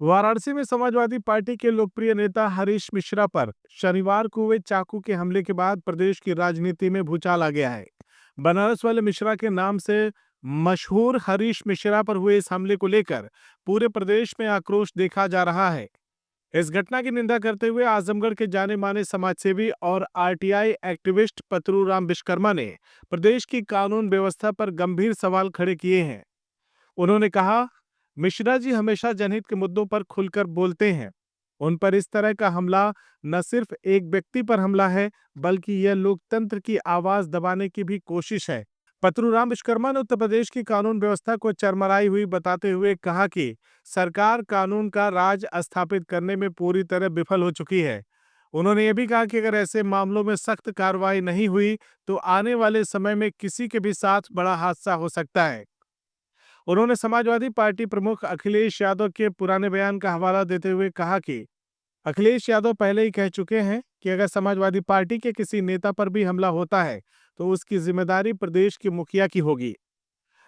वाराणसी में समाजवादी पार्टी के लोकप्रिय नेता हरीश मिश्रा पर शनिवार को हुए चाकू के हमले के बाद प्रदेश की राजनीति में भूचाल आ गया है। बनारस वाले मिश्रा के नाम से मशहूर हरीश मिश्रा पर हुए इस हमले को लेकर पूरे प्रदेश में आक्रोश देखा जा रहा है। इस घटना की निंदा करते हुए आजमगढ़ के जाने माने समाजसेवी और आरटीआई एक्टिविस्ट पतरूराम विश्वकर्मा ने प्रदेश की कानून व्यवस्था पर गंभीर सवाल खड़े किए हैं। उन्होंने कहा, मिश्रा जी हमेशा जनहित के मुद्दों पर खुलकर बोलते हैं। उन पर इस तरह का हमला न सिर्फ एक व्यक्ति पर हमला है, बल्कि यह लोकतंत्र की आवाज दबाने की भी कोशिश है। पतरूराम विश्वकर्मा ने उत्तर प्रदेश की कानून व्यवस्था को चरमराई हुई बताते हुए कहा कि सरकार कानून का राज स्थापित करने में पूरी तरह विफल हो चुकी है। उन्होंने यह भी कहा कि अगर ऐसे मामलों में सख्त कार्रवाई नहीं हुई तो आने वाले समय में किसी के भी साथ बड़ा हादसा हो सकता है। उन्होंने समाजवादी पार्टी प्रमुख अखिलेश यादव के पुराने बयान का हवाला देते हुए कहा कि अखिलेश यादव पहले ही कह चुके हैं कि अगर समाजवादी पार्टी के किसी नेता पर भी हमला होता है तो उसकी जिम्मेदारी प्रदेश के मुखिया की होगी।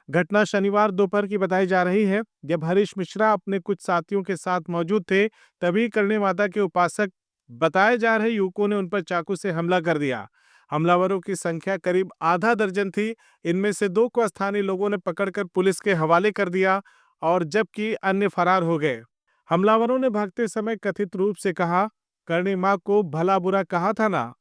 घटना शनिवार दोपहर की बताई जा रही है, जब हरीश मिश्रा अपने कुछ साथियों के साथ मौजूद थे, तभी करणी माता के उपासक बताए जा रहे युवकों ने उन पर चाकू से हमला कर दिया। हमलावरों की संख्या करीब आधा दर्जन थी। इनमें से 2 को स्थानीय लोगों ने पकड़कर पुलिस के हवाले कर दिया और जबकि अन्य फरार हो गए। हमलावरों ने भागते समय कथित रूप से कहा, करणी मां को भला बुरा कहा था ना,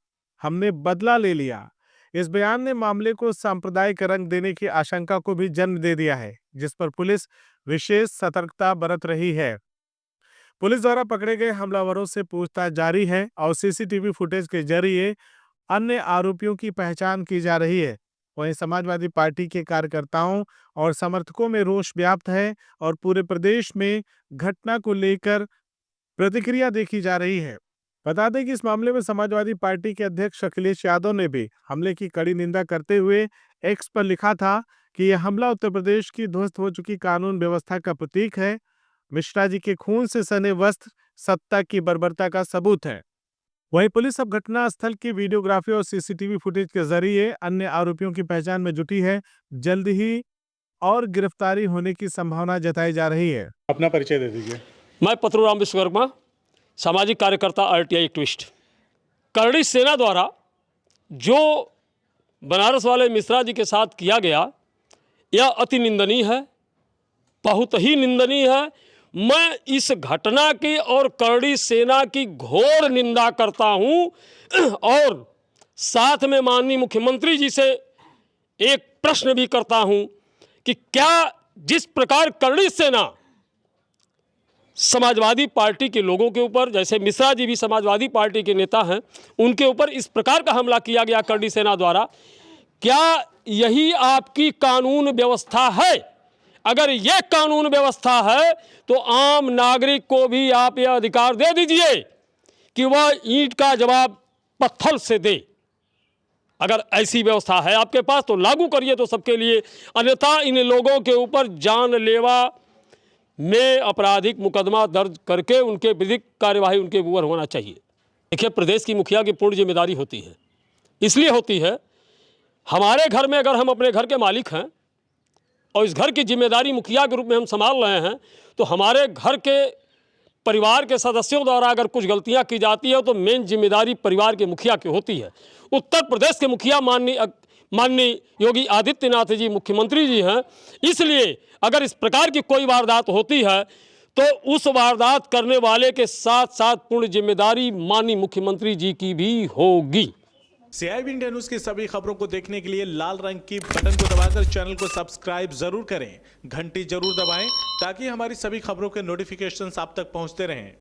हमने बदला ले लिया। इस बयान ने मामले को सांप्रदायिक रंग देने की आशंका को भी जन्म दे दिया है, जिस पर पुलिस विशेष सतर्कता बरत रही है। पुलिस द्वारा पकड़े गए हमलावरों से पूछताछ जारी है और सीसीटीवी फुटेज के जरिए अन्य आरोपियों की पहचान की जा रही है। वहीं समाजवादी पार्टी के कार्यकर्ताओं और समर्थकों में रोष व्याप्त है और पूरे प्रदेश में घटना को लेकर प्रतिक्रिया देखी जा रही है। बता दें कि इस मामले में समाजवादी पार्टी के अध्यक्ष अखिलेश यादव ने भी हमले की कड़ी निंदा करते हुए एक्स पर लिखा था कि यह हमला उत्तर प्रदेश की ध्वस्त हो चुकी कानून व्यवस्था का प्रतीक है। मिश्रा जी के खून से सने वस्त्र सत्ता की बर्बरता का सबूत है। वहीं पुलिस अब घटना स्थल की वीडियोग्राफी और सीसीटीवी फुटेज के जरिए अन्य आरोपियों की पहचान में जुटी है। जल्द ही और गिरफ्तारी होने की संभावना जताई जा रही है। अपना परिचय दे दीजिए। मैं पतरूराम विश्वकर्मा, सामाजिक कार्यकर्ता, आरटीआई एक्टिविस्ट। करणी सेना द्वारा जो बनारस वाले मिश्रा जी के साथ किया गया, यह अति निंदनीय है, बहुत ही निंदनीय है। मैं इस घटना की और करणी सेना की घोर निंदा करता हूं और साथ में माननीय मुख्यमंत्री जी से एक प्रश्न भी करता हूं कि क्या जिस प्रकार करणी सेना समाजवादी पार्टी के लोगों के ऊपर, जैसे मिश्रा जी भी समाजवादी पार्टी के नेता हैं, उनके ऊपर इस प्रकार का हमला किया गया करणी सेना द्वारा, क्या यही आपकी कानून व्यवस्था है? अगर यह कानून व्यवस्था है तो आम नागरिक को भी आप यह अधिकार दे दीजिए कि वह ईंट का जवाब पत्थर से दे। अगर ऐसी व्यवस्था है आपके पास तो लागू करिए तो सबके लिए, अन्यथा इन लोगों के ऊपर जानलेवा में आपराधिक मुकदमा दर्ज करके उनके विधिक कार्यवाही उनके ऊपर होना चाहिए। देखिए, प्रदेश की मुखिया की पूर्ण जिम्मेदारी होती है, इसलिए होती है हमारे घर में अगर हम अपने घर के मालिक हैं और इस घर की जिम्मेदारी मुखिया के रूप में हम संभाल रहे हैं, तो हमारे घर के परिवार के सदस्यों द्वारा अगर कुछ गलतियां की जाती है तो मेन जिम्मेदारी परिवार के मुखिया की होती है। उत्तर प्रदेश के मुखिया माननीय योगी आदित्यनाथ जी मुख्यमंत्री जी हैं, इसलिए अगर इस प्रकार की कोई वारदात होती है तो उस वारदात करने वाले के साथ साथ पूर्ण जिम्मेदारी माननीय मुख्यमंत्री जी की भी होगी। CIB इंडिया न्यूज की सभी खबरों को देखने के लिए लाल रंग की बटन को दबाकर चैनल को सब्सक्राइब जरूर करें, घंटी जरूर दबाएं ताकि हमारी सभी खबरों के नोटिफिकेशंस आप तक पहुंचते रहें।